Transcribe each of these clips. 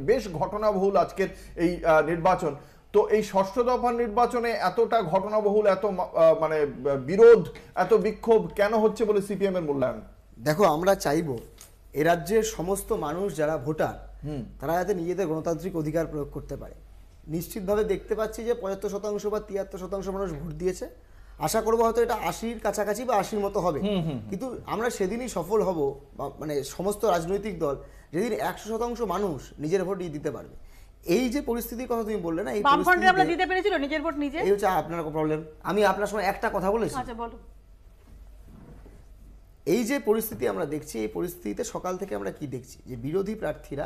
বেশ ঘটনাবহুল আজকের এই নির্বাচন। তো এই ষষ্ঠ দফার নির্বাচনে এতটা ঘটনাবহুল, এত মানে বিরোধ, এত বিক্ষোভ কেন হচ্ছে বলে সিপিএম এর মূল্যায়ন? দেখো, আমরা চাইবো এ রাজ্যের সমস্ত মানুষ যারা ভোটার তারা যাতে নিজেদের গণতান্ত্রিক অধিকার প্রয়োগ করতে পারে। নিশ্চিতভাবে দেখতে পাচ্ছি যে ৭৫% বা ৭৩% মানুষ ভোট দিয়েছে। আশা করবো হয়তো এটা ৮০-র কাছাকাছি বা ৮০-র মতো হবে, কিন্তু আমরা সেদিনই সফল হব, মানে সমস্ত রাজনৈতিক দল যেদিন ১০০% মানুষ নিজের ভোট দিতে পারবে। এই যে পরিস্থিতির কথা তুমি বললে না, এই বামফ্রন্টে আমরা দিতে পেরেছিল নিজের ভোট নিজে, এই হচ্ছে আপনার প্রবলেম। আমি আপনার সময় একটা কথা বলেছি। আচ্ছা বলো। এই যে পরিস্থিতি আমরা দেখছি, এই পরিস্থিতিতে সকাল থেকে আমরা কি দেখছি, যে বিরোধী প্রার্থীরা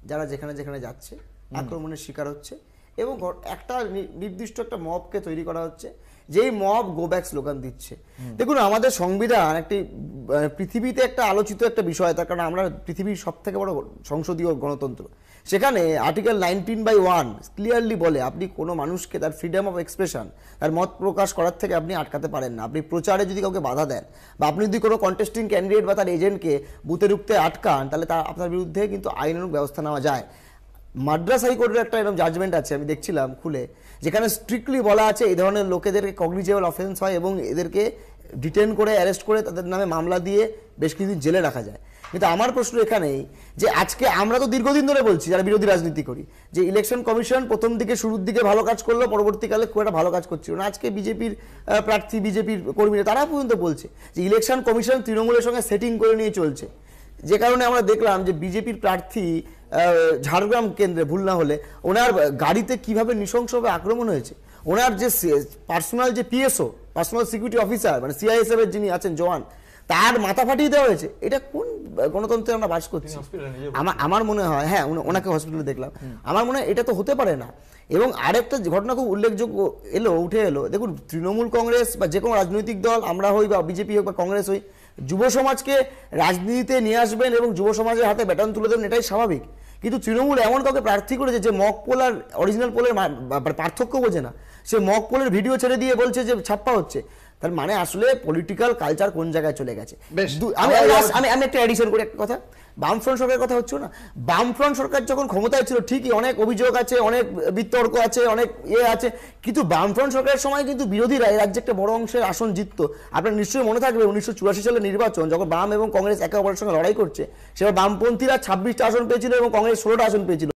যারা যেখানে যেখানে যাচ্ছে আক্রমণের শিকার হচ্ছে, এবং একটা নির্দিষ্ট একটা মবকে তৈরি করা হচ্ছে, যেই মব গো ব্যাক স্লোগান দিচ্ছে। দেখুন, আমাদের সংবিধান একটি পৃথিবীতে একটা আলোচিত একটা বিষয়, তার কারণ আমরা পৃথিবীর সব থেকে বড় সংসদীয় গণতন্ত্র। সেখানে আর্টিকেল 19/1 ক্লিয়ারলি বলে আপনি কোনো মানুষকে তার ফ্রিডম অফ এক্সপ্রেশন, তার মত প্রকাশ করার থেকে আপনি আটকাতে পারেন না। আপনি প্রচারে যদি কাউকে বাধা দেন, বা আপনি যদি কোনো কন্টেস্টিং ক্যান্ডিডেট বা তার এজেন্টকে বুথে ঢুকতে আটকান, তাহলে আপনার বিরুদ্ধে কিন্তু আইনানুগ ব্যবস্থা নেওয়া যায়। মাদ্রাস হাইকোর্টের একটা এরকম জাজমেন্ট আছে, আমি দেখছিলাম খুলে, যেখানে স্ট্রিক্টলি বলা আছে এই ধরনের লোকেদেরকে কগনিজেবল অফেন্স হয় এবং এদেরকে ডিটেন করে, অ্যারেস্ট করে তাদের নামে মামলা দিয়ে বেশ কিছুদিন জেলে রাখা যায়। কিন্তু আমার প্রশ্ন এখানেই যে আজকে আমরা তো দীর্ঘদিন ধরে বলছি, যারা বিরোধী রাজনীতি করি, যে ইলেকশন কমিশন প্রথম দিকে শুরুর দিকে ভালো কাজ করলো, পরবর্তীকালে খুব একটা ভালো কাজ করছিল না। আজকে বিজেপির প্রার্থী, বিজেপির কর্মীরা তারা পর্যন্ত বলছে যে ইলেকশন কমিশন তৃণমূলের সঙ্গে সেটিং করে নিয়ে চলছে। যে কারণে আমরা দেখলাম যে বিজেপির প্রার্থী ঝাড়গ্রাম কেন্দ্রে, ভুল না হলে, ওনার গাড়িতে কিভাবে নৃশংসভাবে আক্রমণ হয়েছে। ওনার যে পার্সোনাল যে পিএসও, পার্সোনাল সিকিউরিটি অফিসার, মানে সিআইএসএফ এর যিনি আছেন জওয়ান, তার মাথা ফাটিয়ে দেওয়া হয়েছে। এটা কোন গণতন্ত্রে আমরা বাস করছি? আমার মনে হয়, হ্যাঁ, ওনাকে হসপিটালে দেখলাম, আমার মনে হয় এটা তো হতে পারে না। এবং আরেকটা ঘটনা খুব উল্লেখযোগ্য উঠে এলো, দেখুন, তৃণমূল কংগ্রেস বা যে কোনো রাজনৈতিক দল, আমরা হই বা বিজেপি হোক বা কংগ্রেস হই, যুব সমাজকে রাজনীতিতে নিয়ে আসবেন এবং যুব সমাজের হাতে ব্যাটন তুলে দেবেন, এটাই স্বাভাবিক। কিন্তু তৃণমূল এমন কাউকে প্রার্থী করেছে যে মক পোল আর অরিজিনাল পোলের পার্থক্য বোঝে না। সে মক পোলের ভিডিও ছেড়ে দিয়ে বলছে যে ছাপ্পা হচ্ছে। তার মানে আসলে পলিটিক্যাল কালচার কোন জায়গায় চলে গেছে। আমি একটা এডিশন করে একটা কথা, বামফ্রন্ট সরকারের কথা হচ্ছে না। বামফ্রন্ট সরকার যখন ক্ষমতায় ছিল, ঠিকই অনেক অভিযোগ আছে, অনেক বিতর্ক আছে, অনেক আছে, কিন্তু বামফ্রন্ট সরকারের সময় কিন্তু বিরোধীরা এই রাজ্যে একটা বড় অংশের আসন জিততো। আপনার নিশ্চয়ই মনে থাকবে 1984 সালের নির্বাচন, যখন বাম এবং কংগ্রেস একে অপরের সঙ্গে লড়াই করছে, সেটা বামপন্থীরা 26টা আসন পেয়েছিল এবং কংগ্রেস 16টা আসন পেয়েছিল।